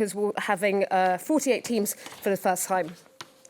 because we're having 48 teams for the first time.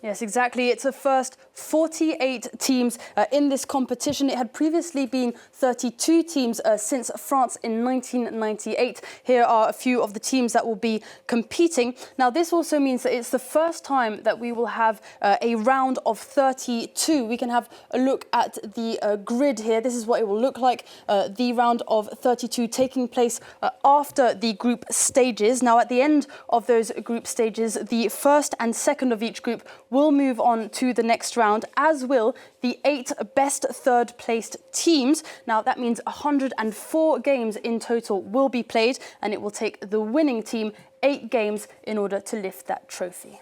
Yes, exactly. It's a first 48 teams in this competition. It had previously been 32 teams since France in 1998. Here are a few of the teams that will be competing. Now, this also means that it's the first time that we will have a round of 32. We can have a look at the grid here. This is what it will look like. The round of 32 taking place after the group stages. Now, at the end of those group stages, the first and second of each group will move on to the next round, as will the 8 best third-placed teams. Now, that means 104 games in total will be played, and it will take the winning team 8 games in order to lift that trophy.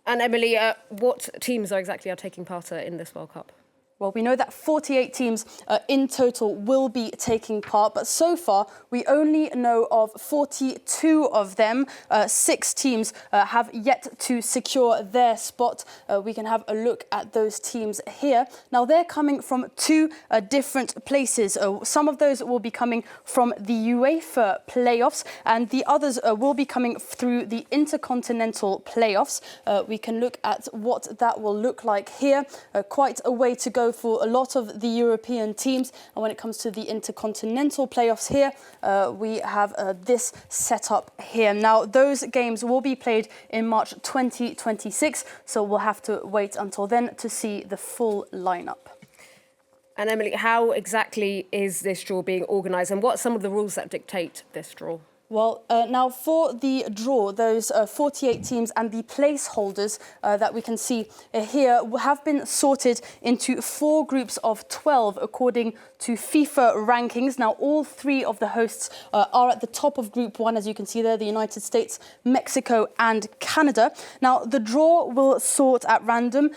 And Emily, what teams are taking part in this World Cup? Well, we know that 48 teams in total will be taking part, but so far we only know of 42 of them. 6 teams have yet to secure their spot. We can have a look at those teams here. Now, they're coming from 2 different places. Some of those will be coming from the UEFA playoffs, and the others will be coming through the intercontinental playoffs. We can look at what that will look like here. Quite a way to go for a lot of the European teams. And when it comes to the intercontinental playoffs here, we have this setup here. Now, those games will be played in March 2026, so we'll have to wait until then to see the full lineup. And Emily, how exactly is this draw being organised, and what are some of the rules that dictate this draw? Well, now for the draw, those 48 teams and the placeholders that we can see here have been sorted into 4 groups of 12 according to FIFA rankings. Now, all 3 of the hosts are at the top of Group 1, as you can see there, the United States, Mexico and Canada. Now, the draw will sort at random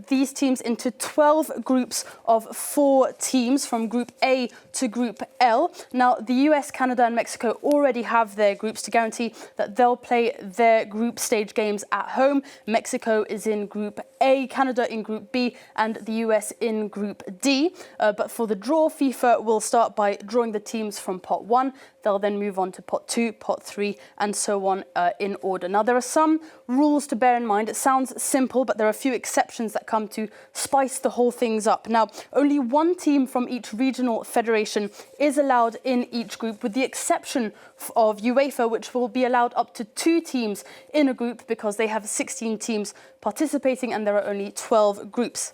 these teams into 12 groups of 4 teams from Group A to Group L. Now, the US, Canada and Mexico already have their groups to guarantee that they'll play their group stage games at home. Mexico is in Group A, Canada in Group B, and the US in Group D. But for the draw, FIFA will start by drawing the teams from Pot 1. They'll then move on to Pot 2, Pot 3, and so on in order. Now, there are some rules to bear in mind. It sounds simple, but there are a few exceptions that come to spice the whole things up. Now, only 1 team from each regional federation is allowed in each group, with the exception of UEFA, which will be allowed up to 2 teams in a group because they have 16 teams participating and there are only 12 groups.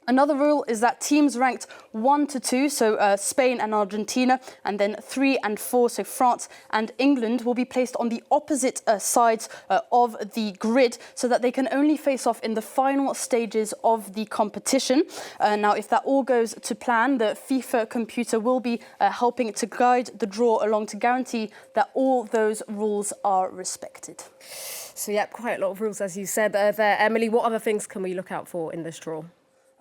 Another rule is that teams ranked 1 to 2, so Spain and Argentina, and then 3 and 4, so France and England, will be placed on the opposite sides of the grid so that they can only face off in the final stages of the competition. Now, if that all goes to plan, the FIFA computer will be helping to guide the draw along to guarantee that all those rules are respected. So, yeah, quite a lot of rules, as you said there. Emily, what other things can we look out for in this draw?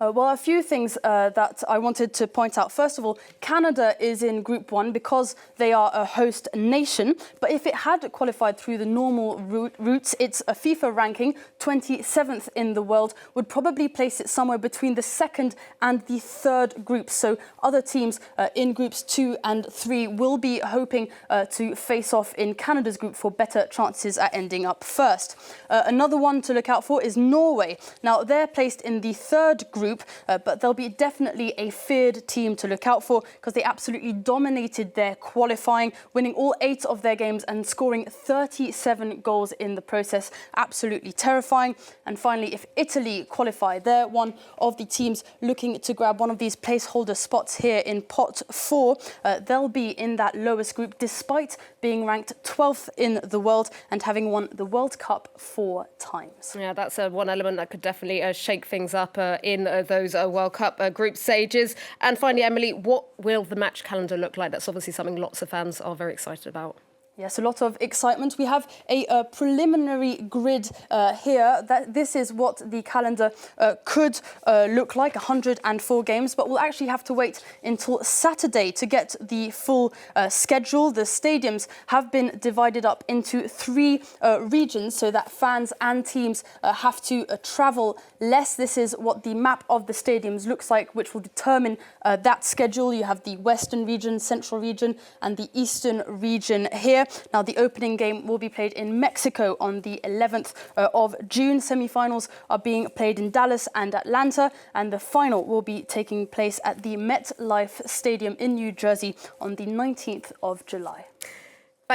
Well, a few things that I wanted to point out. First of all, Canada is in Group 1 because they are a host nation. But if it had qualified through the normal routes, its a FIFA ranking, 27th in the world, would probably place it somewhere between the 2nd and the 3rd group. So other teams in Groups 2 and 3 will be hoping to face off in Canada's group for better chances at ending up first. Another one to look out for is Norway. Now, they're placed in the 3rd group. But they'll be definitely a feared team to look out for because they absolutely dominated their qualifying, winning all 8 of their games and scoring 37 goals in the process. Absolutely terrifying. And finally, if Italy qualify, they're one of the teams looking to grab one of these placeholder spots here in Pot 4. They'll be in that lowest group despite being ranked 12th in the world and having won the World Cup 4 times. Yeah, that's one element that could definitely shake things up in those World Cup group stages. And finally, Emily, what will the match calendar look like? That's obviously something lots of fans are very excited about. Yes, a lot of excitement. We have a preliminary grid here. This is what the calendar could look like, 104 games, but we'll actually have to wait until Saturday to get the full schedule. The stadiums have been divided up into 3 regions so that fans and teams have to travel less. This is what the map of the stadiums looks like, which will determine that schedule. You have the Western region, Central region, and the Eastern region here. here. Now, the opening game will be played in Mexico on the 11th of June. Semi-finals are being played in Dallas and Atlanta, and the final will be taking place at the MetLife Stadium in New Jersey on the 19th of July.